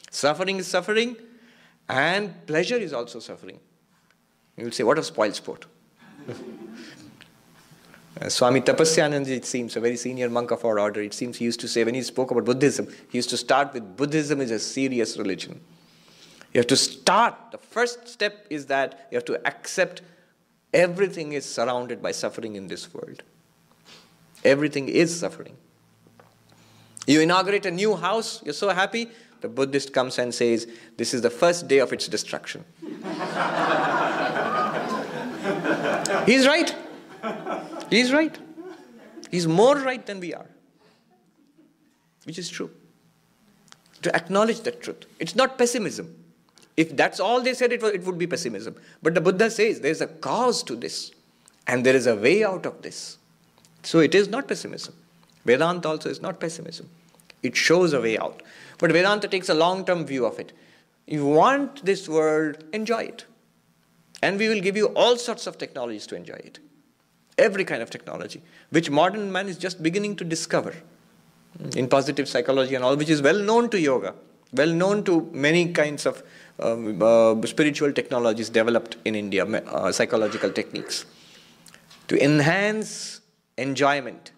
Suffering is suffering, and pleasure is also suffering. You will say, what a spoiled sport. Swami Tapasyananda, it seems, a very senior monk of our order, it seems he used to say, when he spoke about Buddhism, he used to start with, Buddhism is a serious religion. You have to start, the first step is that you have to accept everything is surrounded by suffering in this world. Everything is suffering. You inaugurate a new house, you're so happy, the Buddhist comes and says, this is the first day of its destruction. He's right. He's right. He's more right than we are. Which is true. To acknowledge that truth. It's not pessimism. If that's all they said, it would be pessimism. But the Buddha says there's a cause to this. And there is a way out of this. So it is not pessimism. Vedanta also is not pessimism. It shows a way out. But Vedanta takes a long-term view of it. You want this world, enjoy it. And we will give you all sorts of technologies to enjoy it. Every kind of technology, which modern man is just beginning to discover in positive psychology and all, which is well known to yoga, well known to many kinds of spiritual technologies developed in India, psychological techniques. To enhance enjoyment,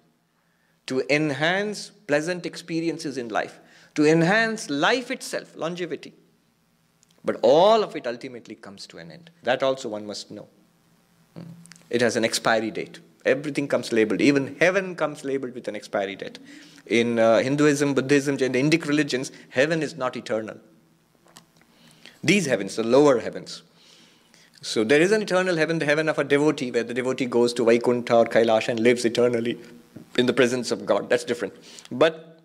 to enhance pleasant experiences in life, to enhance life itself, longevity. But all of it ultimately comes to an end. That also one must know. It has an expiry date. Everything comes labeled. Even heaven comes labeled with an expiry date. In Hinduism, Buddhism, and the Indic religions, heaven is not eternal. These heavens, the lower heavens. So there is an eternal heaven, the heaven of a devotee, where the devotee goes to Vaikuntha or Kailash and lives eternally in the presence of God. That's different. But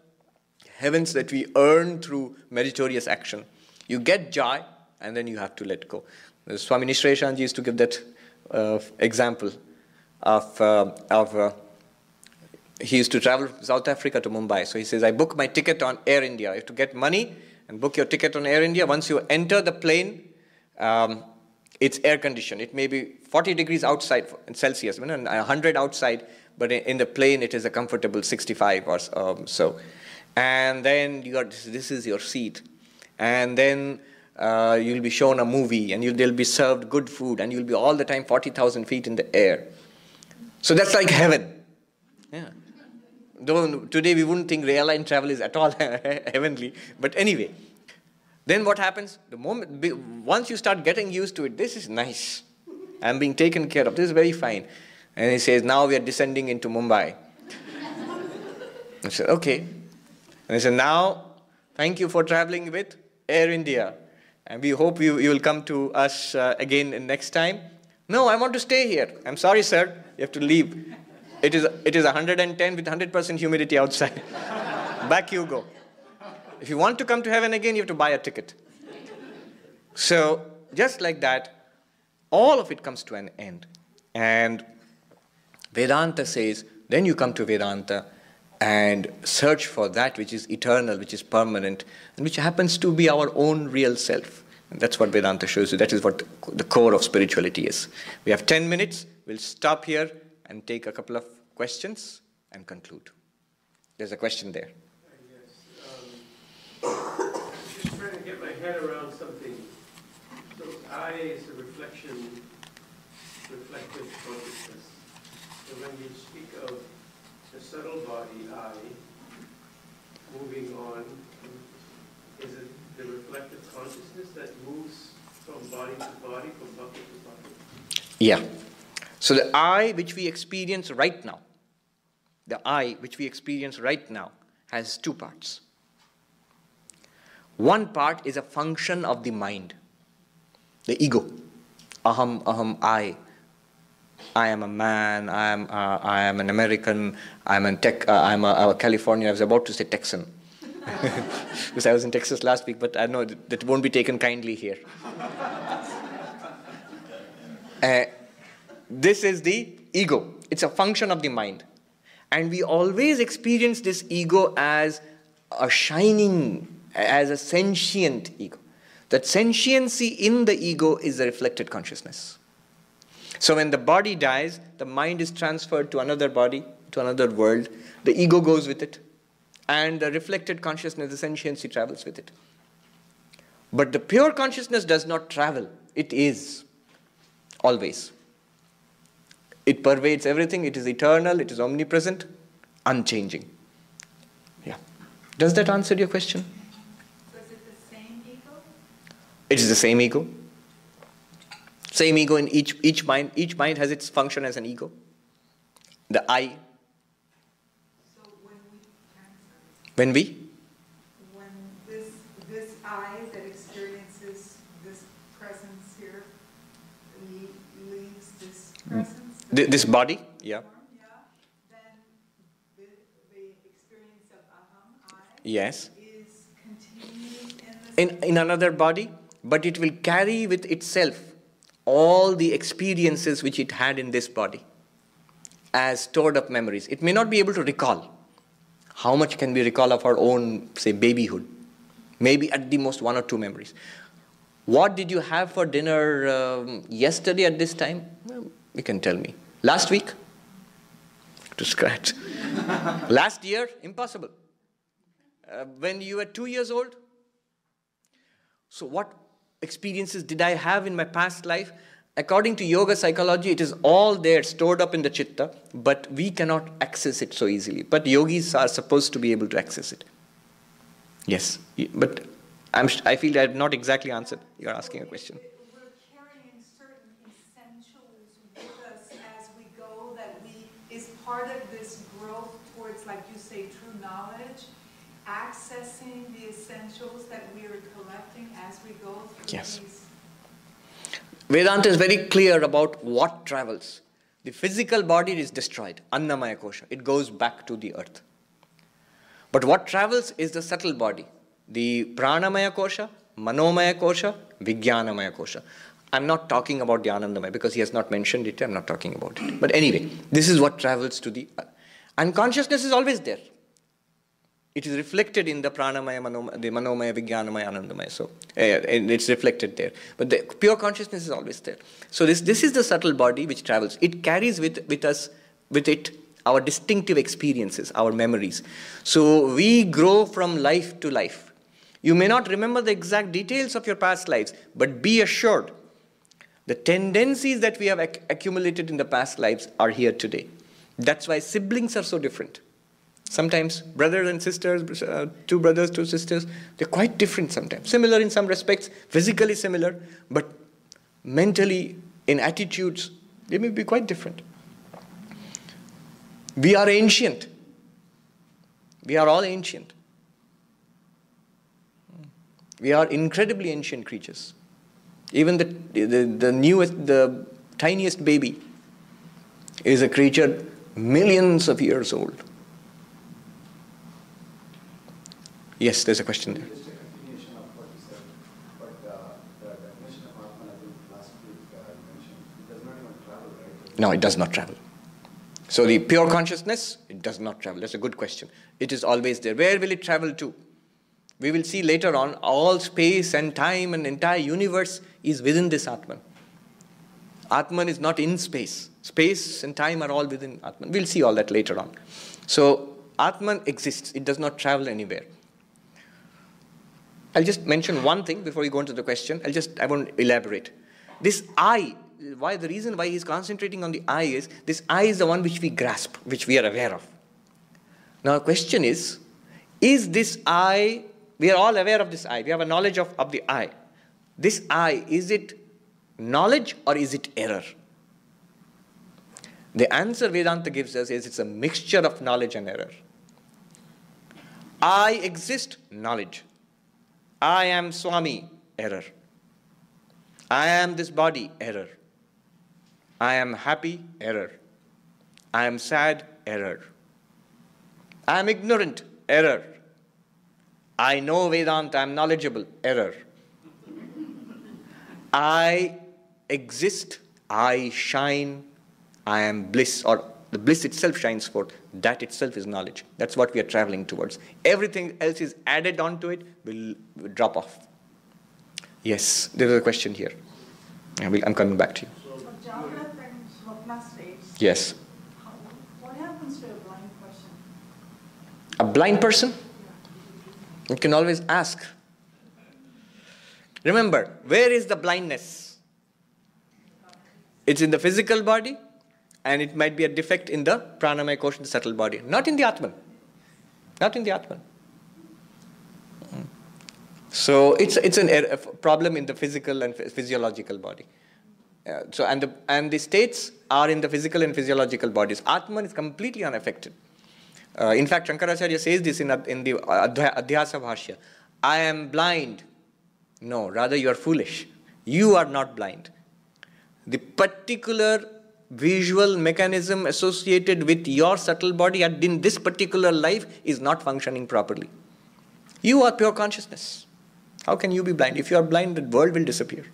heavens that we earn through meritorious action. You get joy, and then you have to let go. Swami Nishrayashanji used to give that example of he used to travel from South Africa to Mumbai. So he says, I book my ticket on Air India. You have to get money and book your ticket on Air India. Once you enter the plane, it's air conditioned. It may be 40 degrees outside in Celsius, and 100 outside, but in the plane it is a comfortable 65 or so. And then this is your seat. And then you'll be shown a movie, and they'll be served good food, and you'll be all the time 40,000 feet in the air. So that's like heaven. Yeah. Though today we wouldn't think airline travel is at all heavenly. But anyway, then what happens? Once you start getting used to it, this is nice. I'm being taken care of. This is very fine. And he says, now we are descending into Mumbai. I said, okay. And he said, now, thank you for traveling with Air India. And we hope you will come to us again next time. No, I want to stay here. I'm sorry, sir. You have to leave. It is 110 with 100% humidity outside. Back you go. If you want to come to heaven again, you have to buy a ticket. So, just like that, all of it comes to an end. And Vedanta says, then you come to Vedanta and search for that which is eternal, which is permanent, and which happens to be our own real self. And that's what Vedanta shows you. That is what the core of spirituality is. We have 10 minutes. We'll stop here and take a couple of questions and conclude. There's a question there. Just trying to get my head around something. So I is a reflective consciousness. So when you speak of the subtle body, I, moving on, is it the reflective consciousness that moves from body to body, from bucket to bucket? Yeah. So the I which we experience right now, has two parts. One part is a function of the mind, the ego. Aham, I am a man, I am an American, I'm a Californian. I was about to say Texan. Because I was in Texas last week, but I know that won't be taken kindly here. This is the ego. It's a function of the mind. And we always experience this ego as a shining, as a sentient ego. That sentiency in the ego is a reflected consciousness. So when the body dies, the mind is transferred to another body, to another world. The ego goes with it. And the reflected consciousness, the sentiency, travels with it. But the pure consciousness does not travel. It is. Always. It pervades everything. It is eternal. It is omnipresent. Unchanging. Yeah. Does that answer your question? So is it the same ego? It is the same ego. Same ego in each mind. Each mind has its function as an ego. The I. So When this I that experiences this presence here leaves this presence, this body, yeah. Then the experience of aham, I, Yes. is continued In another body, but it will carry with itself all the experiences which it had in this body as stored up memories. It may not be able to recall. How much can we recall of our own, say, babyhood? Maybe at the most 1 or 2 memories. What did you have for dinner yesterday at this time? Well, you can tell me. Last week? To scratch. Last year? Impossible. When you were 2 years old? So what experiences did I have in my past life? According to yoga psychology, it is all there, stored up in the chitta, but we cannot access it so easily. But yogis are supposed to be able to access it. Yes, but I feel I have not exactly answered. You are asking a question. We're carrying certain essentials with us as we go that is part of this growth towards, like you say, true knowledge, accessing the essentials that we are collecting as we go through these. Vedanta is very clear about what travels. The physical body is destroyed, Annamaya Kosha. It goes back to the earth. But what travels is the subtle body, the Pranamaya Kosha, Manomaya Kosha, Vijnanamaya Kosha. I'm not talking about the Anandamaya because he has not mentioned it. I'm not talking about it. But anyway, this is what travels to the earth. And consciousness is always there. It is reflected in the Pranamaya, the Manomaya, Vijnanamaya, Anandamaya. So it's reflected there. But the pure consciousness is always there. So this is the subtle body which travels. It carries with it our distinctive experiences, our memories. So we grow from life to life. You may not remember the exact details of your past lives, but be assured the tendencies that we have accumulated in the past lives are here today. That's why siblings are so different. Sometimes brothers and sisters, two brothers, two sisters, they're quite different sometimes. Similar in some respects, physically similar, but mentally, in attitudes, they may be quite different. We are ancient. We are all ancient. We are incredibly ancient creatures. Even the newest, the tiniest baby is a creature millions of years old. Yes, there's a question there. Just a continuation of what you said, but the definition of Atman, I think last week you mentioned, it does not even travel, right? No, it does not travel. So the pure consciousness, it does not travel. That's a good question. It is always there. Where will it travel to? We will see later on, all space and time and entire universe is within this Atman. Atman is not in space. Space and time are all within Atman. We'll see all that later on. So Atman exists. It does not travel anywhere. I'll just mention one thing before we go into the question. I won't elaborate. This I, the reason why he's concentrating on the I is, this I is the one which we grasp, which we are aware of. Now the question is this I, we are all aware of this I, we have a knowledge of the I. This I, is it knowledge or is it error? The answer Vedanta gives us is it's a mixture of knowledge and error. I exist, knowledge. I am Swami, error. I am this body, error. I am happy, error. I am sad, error. I am ignorant, error. I know Vedanta, I am knowledgeable, error. I exist, I shine, I am bliss, or the bliss itself shines forth. That itself is knowledge. That's what we are traveling towards. Everything else is added onto it, will drop off. Yes, there is a question here. I'm coming back to you. So Jagrat and Swapna states. Yes. What happens to a blind person? A blind person? You can always ask. Remember, where is the blindness? It's in the physical body, and it might be a defect in the pranamaya kosha, the subtle body. Not in the Atman. Not in the Atman. So it's a problem in the physical and physiological body. And the states are in the physical and physiological bodies. Atman is completely unaffected. In fact, Shankaracharya says this in the Adhyasa Bhashya. I am blind. No, rather you are foolish. You are not blind. The particular visual mechanism associated with your subtle body in this particular life is not functioning properly. You are pure consciousness. How can you be blind? If you are blind, the world will disappear.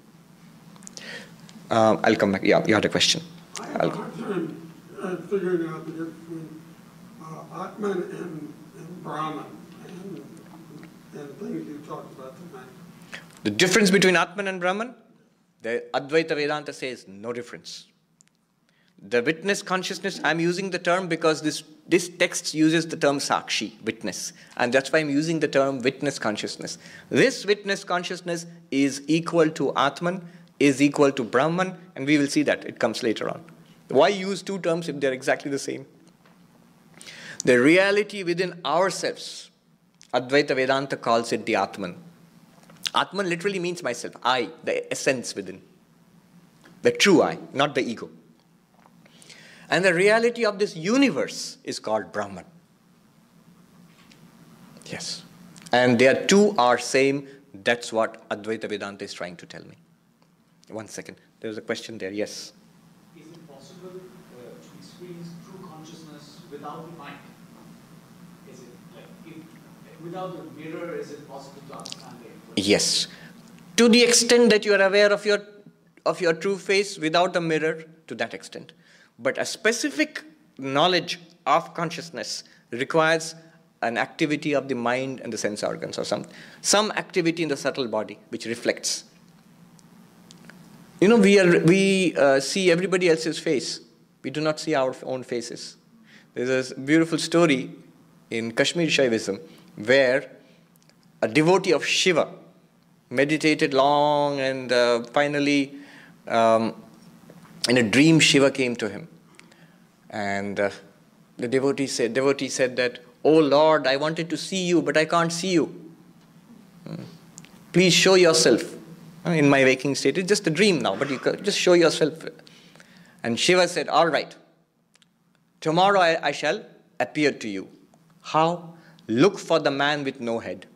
I'll come back. Yeah, you had a question. I have a hard time figuring out the difference between Atman and Brahman and things you talked about tonight. The difference between Atman and Brahman? The Advaita Vedanta says no difference. The witness consciousness, I'm using the term because this text uses the term Sakshi, witness. And that's why I'm using the term witness consciousness. This witness consciousness is equal to Atman, is equal to Brahman, and we will see that. It comes later on. Why use two terms if they're exactly the same? The reality within ourselves, Advaita Vedanta calls it the Atman. Atman literally means myself, I, the essence within. The true I, not the ego. And the reality of this universe is called Brahman. Yes. And their two are same. That's what Advaita Vedanta is trying to tell me. 1 second. There's a question there. Yes. Is it possible to experience true consciousness without the mind? Is it like without the mirror, is it possible to understand it? Yes. To the extent that you are aware of your true face without a mirror, to that extent. But a specific knowledge of consciousness requires an activity of the mind and the sense organs, or some activity in the subtle body which reflects. You know, we see everybody else's face. We do not see our own faces. There's a beautiful story in Kashmir Shaivism where a devotee of Shiva meditated long, and finally in a dream Shiva came to him. And the devotee said that, Oh Lord, I wanted to see you, but I can't see you. Please show yourself in my waking state. It's just a dream now, but you can just show yourself. And Shiva said, all right, tomorrow I shall appear to you. How? Look for the man with no head.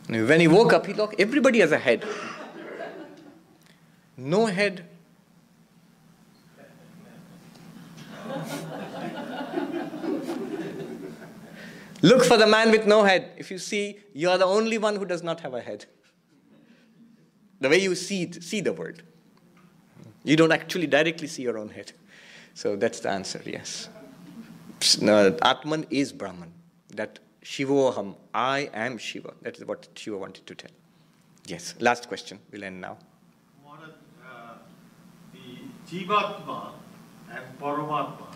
And when he woke up, he thought, everybody has a head. No head. Look for the man with no head. If you see, you are the only one who does not have a head. The way you see the world. You don't actually directly see your own head. So that's the answer, yes. Atman is Brahman. That Shivoham, I am Shiva. That is what Shiva wanted to tell. Yes, last question. We'll end now. The Jivatma and Paramatma,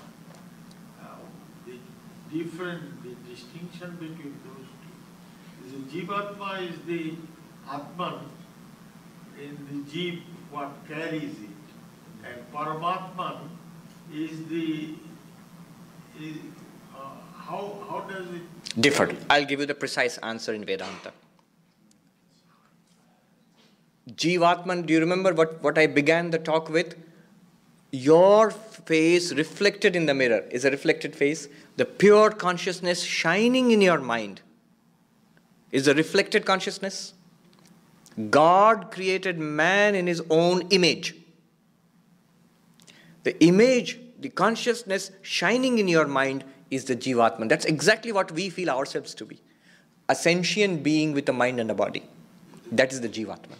the distinction between those two. The Jivatma is the Atman in the Jeev, what carries it, and Paramatman is the, how does it differ? I'll give you the precise answer in Vedanta. Jivatman, do you remember what I began the talk with? Your face reflected in the mirror is a reflected face. The pure consciousness shining in your mind is a reflected consciousness. God created man in his own image. The image, the consciousness shining in your mind is the Jivatman. That's exactly what we feel ourselves to be. A sentient being with a mind and a body. That is the Jivatman.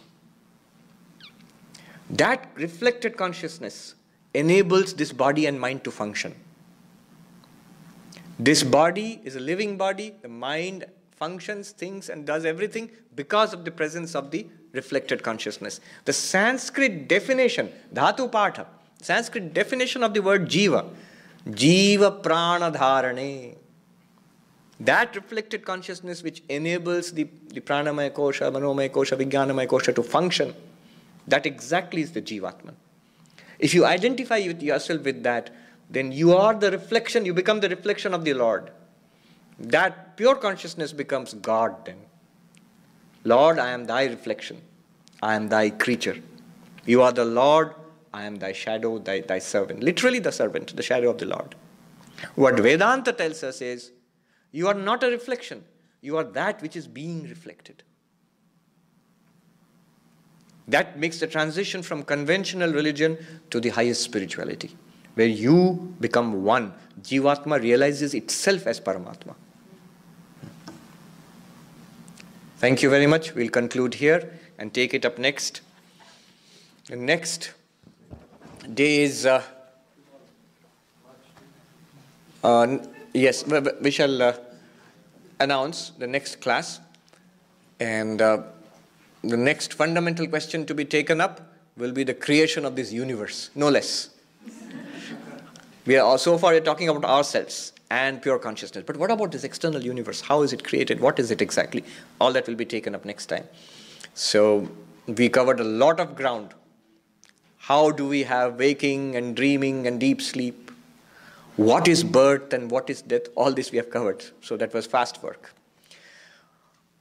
That reflected consciousness enables this body and mind to function. This body is a living body. The mind functions, thinks, and does everything because of the presence of the reflected consciousness. The Sanskrit definition, dhatu patha, Sanskrit definition of the word jiva, jiva prana dharane. That reflected consciousness which enables the pranamaya kosha, manomaya kosha, vijnanamaya kosha to function, that exactly is the Jivatman. If you identify with yourself with that, then you are the reflection, you become the reflection of the Lord. That pure consciousness becomes God then. Lord, I am thy reflection. I am thy creature. You are the Lord, I am thy shadow, thy servant. Literally the servant, the shadow of the Lord. What Vedanta tells us is, you are not a reflection. You are that which is being reflected. That makes the transition from conventional religion to the highest spirituality, where you become one. Jivatma realizes itself as Paramatma. Thank you very much. We'll conclude here and take it up next. The next day is, yes, we shall announce the next class, and the next fundamental question to be taken up will be the creation of this universe, no less. So far we're talking about ourselves and pure consciousness. But what about this external universe? How is it created? What is it exactly? All that will be taken up next time. So we covered a lot of ground. How do we have waking and dreaming and deep sleep? What is birth and what is death? All this we have covered. So that was fast work.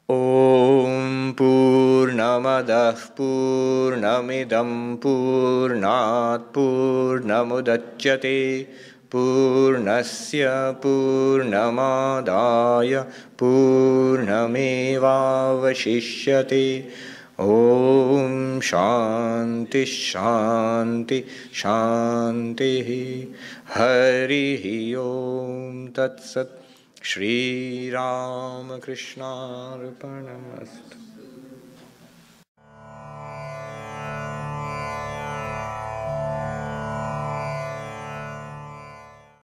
Om Purnamadah Purnamidam Purnat Purnamudachyate Purnasya Purnamadaya Purnamevavashishyate. Om Shanti Shanti Shanti. Hari Om Tat Sat. Shri Ram Krishna Arpanamastu.